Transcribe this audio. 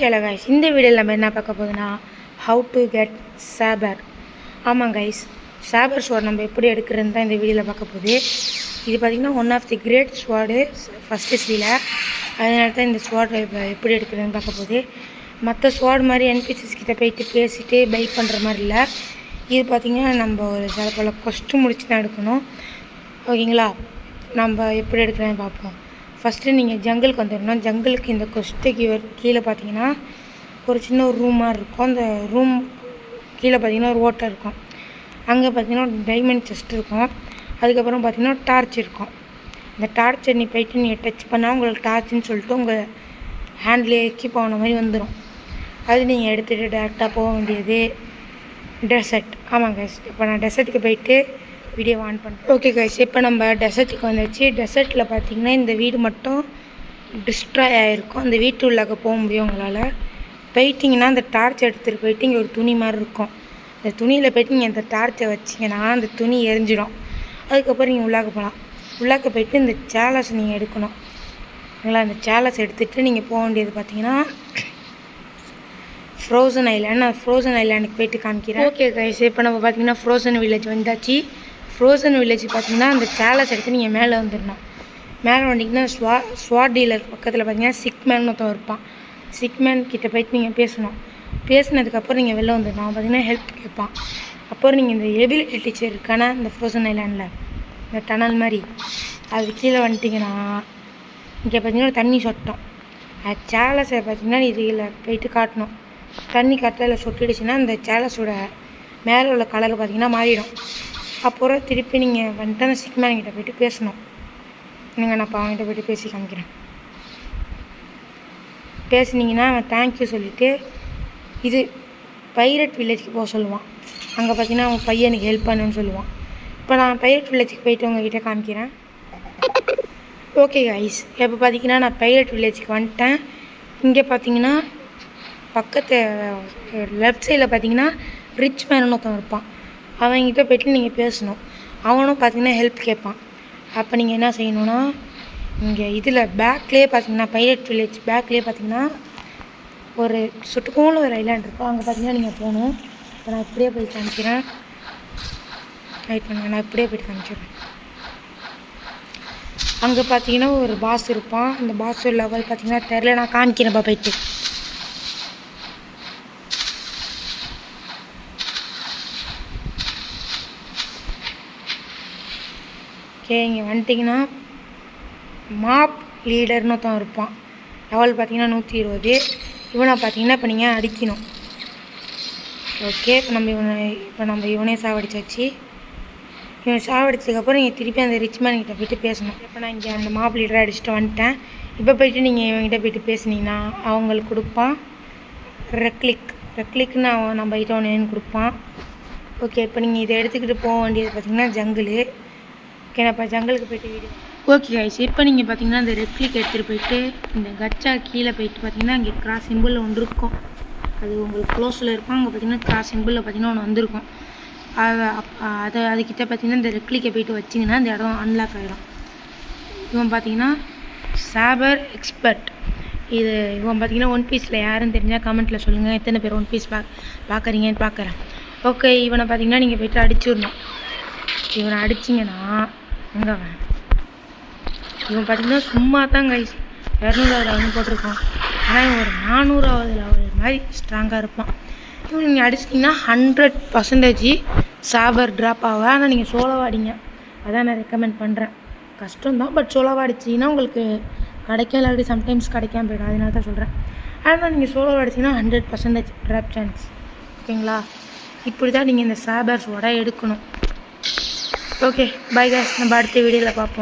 Hello guys, இந்த வீடியோவில் நம்ம என்ன பார்க்க போகுதுன்னா ஹவு டு கெட் சாபர். ஆமாம் கைஸ், சாபர் ஸ்வாட் நம்ம எப்படி எடுக்கிறதுன்னு தான் இந்த வீடியோவில் பார்க்க போகுது. இது பார்த்திங்கன்னா ஒன் ஆஃப் தி கிரேட் ஸ்வாடு ஃபஸ்ட்டு சீல. அதனால தான் இந்த ஸ்வாட் எப்படி எடுக்கிறதுன்னு பார்க்க போகுது. மற்ற ஸ்வாட் மாதிரி என்பிசிஸ் கிட்ட போயிட்டு பேசிட்டு பை பண்ணுற மாதிரி இல்லை. இது பார்த்திங்கன்னா நம்ம ஒரு சில பல கொஸ்ட்டு முடிச்சு தான் எடுக்கணும். ஓகேங்களா, நம்ம எப்படி எடுக்கிறேன்னு பார்ப்போம். ஃபஸ்ட்டு நீங்கள் ஜங்கிளுக்கு வந்துடணும். ஜங்கிளுக்கு இந்த கொஸ்ட்டுக்கு கீழே பார்த்தீங்கன்னா ஒரு சின்ன ஒரு ரூம் மாதிரி இருக்கும். அந்த ரூம் கீழே பார்த்தீங்கன்னா ஒரு ஓட்டை இருக்கும். அங்கே பார்த்தீங்கன்னா ஒரு டைமண்ட் செஸ்ட் இருக்கும். அதுக்கப்புறம் பார்த்தீங்கன்னா டார்ச் இருக்கும். இந்த டார்ச்சை நீங்கள் டச் பண்ணால் உங்களுக்கு டார்ச்சுன்னு சொல்லிட்டு உங்கள் ஹேண்ட்லேயே எக்யூப் ஆன மாதிரி வந்துடும். அது நீங்கள் எடுத்துகிட்டு டேரெக்டாக போக வேண்டியது டெசர்ட். ஆமாம் கைஸ், இப்போ நான் டெசர்ட்டுக்கு போயிட்டு வீடியோ ஆன் பண்ணுறேன். ஓகே கைஸ், இப்போ நம்ம டெசர்ட்டுக்கு வந்துச்சு. டெசர்ட்டில் பார்த்தீங்கன்னா இந்த வீடு மட்டும் டிஸ்ட்ராய் ஆகிருக்கும். அந்த வீட்டு உள்ளாக போக முடியும் உங்களால். போயிட்டிங்கன்னா அந்த டார்ச் எடுத்துகிட்டு போயிட்டு இங்கே ஒரு துணி மாதிரி இருக்கும். அந்த துணியில் போய்ட்டு நீங்கள் அந்த டார்ச்சை வச்சிங்கன்னா அந்த துணி எரிஞ்சிடும். அதுக்கப்புறம் நீங்கள் உள்ளாக்க போகலாம். உள்ளாக்க போயிட்டு இந்த சேலஸ் நீங்கள் எடுக்கணும். ஓகேங்களா, அந்த சேலஸ் எடுத்துகிட்டு நீங்கள் போக வேண்டியது பார்த்தீங்கன்னா ஃப்ரோசன் ஐலாண்ட். நான் ஃப்ரோசன் ஐலாண்டுக்கு போயிட்டு காமிக்கிறேன். ஓகே கைஸ், இப்போ நம்ம பார்த்தீங்கன்னா ஃப்ரோசன் வில்லேஜ் வந்தாச்சு. ஃப்ரோசன் வில்லேஜ் பார்த்தீங்கன்னா அந்த சேலஸ் எடுத்து நீங்கள் மேலே வந்துடணும். மேலே வந்தீங்கன்னா ஸ்வாட் டீலர் பக்கத்தில் பார்த்தீங்கன்னா சிக்மேன் ஒருத்தன் இருப்பான். சிக்மேன் கிட்ட போயிட்டு நீங்கள் பேசணும். பேசினதுக்கப்புறம் நீங்கள் வெளில வந்துடணும். பார்த்தீங்கன்னா ஹெல்ப் கேட்பான். அப்புறம் நீங்கள் இந்த எபிலிட்டி டீச்சர் இருக்கானா இந்த ஃப்ரோசன் ஐலாண்டில் இந்த டனல் மாதிரி அது கீழே வந்துட்டிங்கன்னா இங்கே பார்த்தீங்கன்னா தண்ணி சொட்டும். அது சேலஸை பார்த்தீங்கன்னா இதில் போயிட்டு காட்டணும். தண்ணி கட்டில் சொட்டிடுச்சுன்னா அந்த சேலஸோட மேலே உள்ள கலர் பார்த்தீங்கன்னா மாறிடும். அப்புறம் திருப்பி நீங்கள் வந்துட்டு அந்த சிக்மேன் கிட்ட போய்ட்டு பேசணும். நீங்கள் நான் அவங்ககிட்ட போய்ட்டு பேசி காமிக்கிறேன். பேசுனீங்கன்னா அவன் தேங்க்யூ சொல்லிவிட்டு இது பைரட் வில்லேஜுக்கு போக சொல்லுவான். அங்கே பார்த்தீங்கன்னா அவன் பையனுக்கு ஹெல்ப் பண்ணுன்னு சொல்லுவான். இப்போ நான் பைரட் வில்லேஜுக்கு போயிட்டு உங்ககிட்ட காமிக்கிறேன். ஓகே கைஸ், இப்போ பார்த்தீங்கன்னா நான் பைரட் வில்லேஜுக்கு வந்துட்டேன். இங்கே பார்த்தீங்கன்னா பக்கத்து லெஃப்ட் சைடில் பார்த்தீங்கன்னா ரிச் மேன் ஒருத்தன் இருப்பான். அவன்கிட்ட போய்ட்டு நீங்கள் பேசணும். அவனும் பார்த்தீங்கன்னா ஹெல்ப் கேட்பான். அப்போ நீங்கள் என்ன செய்யணுன்னா இங்கே இதில் பேக்லேயே பார்த்தீங்கன்னா பைரட் வில்லேஜ் பேக்லேயே பார்த்தீங்கன்னா ஒரு சுட்டுக்கோல ஒரு ஐலாண்ட் இருக்கும். அங்கே பார்த்தீங்கன்னா நீங்கள் போகணும். இப்போ நான் இப்படியே போய் காமிக்கிறேன். வெயிட் பண்ணுங்க, நான் இப்படியே போய்ட்டு காமிச்சிடுறேன். அங்கே பார்த்தீங்கன்னா ஒரு பாஸ் இருப்பான். அந்த பாஸோட லெவல் பார்த்தீங்கன்னா தெரில, நான் காமிக்கிறேன்ப்பா போயிட்டு. ஓகே, இங்கே வந்துட்டிங்கன்னா மாப் லீடர்னு ஒருத்தன் இருப்பான். லெவல் பார்த்தீங்கன்னா 120. இவனை பார்த்தீங்கன்னா இப்போ நீங்கள் அடிக்கணும். ஓகே, இப்போ நம்ம இவனே சாவடிச்சாச்சு. இவன் சாவடிச்சதுக்கப்புறம் நீங்கள் திருப்பி அந்த ரிச் மேன் கிட்ட போய்ட்டு பேசணும். இப்போ நான் இங்கே அந்த மாப் லீடரை அடிச்சுட்டு வந்துட்டேன். இப்போ போய்ட்டு நீங்கள் இவங்ககிட்ட போய்ட்டு பேசுனீங்கன்னா அவங்களுக்கு கொடுப்பான் ரெக்லிக்னு அவன் நம்ம கிட்ட ஒன்று கொடுப்பான். ஓகே, இப்போ நீங்கள் இதை எடுத்துக்கிட்டு போக வேண்டியது பார்த்தீங்கன்னா ஜங்கிள். ஓகே, நான் இப்போ ஜங்கிளுக்கு போய்ட்டு வீடியோ. ஓகே கைஸ், இப்போ நீங்கள் பார்த்தீங்கன்னா இந்த ரெப்ளிக் எடுத்துகிட்டு போயிட்டு இந்த கச்சா கீழே போயிட்டு பார்த்தீங்கன்னா இங்கே கிராஸ் சிம்பிளில் ஒன்று இருக்கும். அது உங்களுக்கு க்ளோஸில் இருக்கும். அங்கே பார்த்தீங்கன்னா கிராஸ் சிம்பிளில் பார்த்தீங்கன்னா ஒன்று வந்திருக்கும். அதுக்கிட்ட பார்த்தீங்கன்னா இந்த ரெப்ளிக்கை போயிட்டு வச்சிங்கன்னா இந்த இடம் அன்லாக் ஆகிடும். இவன் பார்த்தீங்கன்னா சாபர் எக்ஸ்பர்ட். இவன் பார்த்தீங்கன்னா ஒன் பீஸில் யாருன்னு தெரிஞ்சால் கமெண்ட்டில் சொல்லுங்கள். எத்தனை பேர் ஒன் பீஸ் பார்க்குறீங்கன்னு பார்க்குறேன். ஓகே, இவனை பார்த்தீங்கன்னா நீங்கள் போய்ட்டு அடிச்சிடணும். இவனை அடிச்சிங்கன்னா எங்கே இவன் பார்த்தீங்கன்னா சும்மா தான் கைஸ் 200வது லெவல் போட்டிருக்கான். ஆனால் இவன் ஒரு 400வது லெவல் மாதிரி ஸ்ட்ராங்காக இருப்பான். இவன் நீங்கள் அடிச்சிட்டிங்கன்னா 100% சாபர் ட்ராப் ஆகும். ஆனால் நீங்கள் சோலோவாக அடிங்க, அதான் நான் ரெக்கமெண்ட் பண்ணுறேன். கஷ்டம்தான், பட் சோலோவாக அடிச்சிங்கன்னா உங்களுக்கு கிடைக்கும். இல்லாட்டி சம்டைம்ஸ் கிடைக்காம போயிடும். அதனால தான் சொல்கிறேன். ஆனால் நீங்கள் சோலோவாக அடிச்சிங்கன்னா 100% ட்ராப் சான்ஸ். ஓகேங்களா, இப்படி தான் நீங்கள் இந்த சாபர்ஸோட எடுக்கணும். ஓகே, பை கைஸ், நம்ம அடுத்த வீடியோவில் பார்ப்போம்.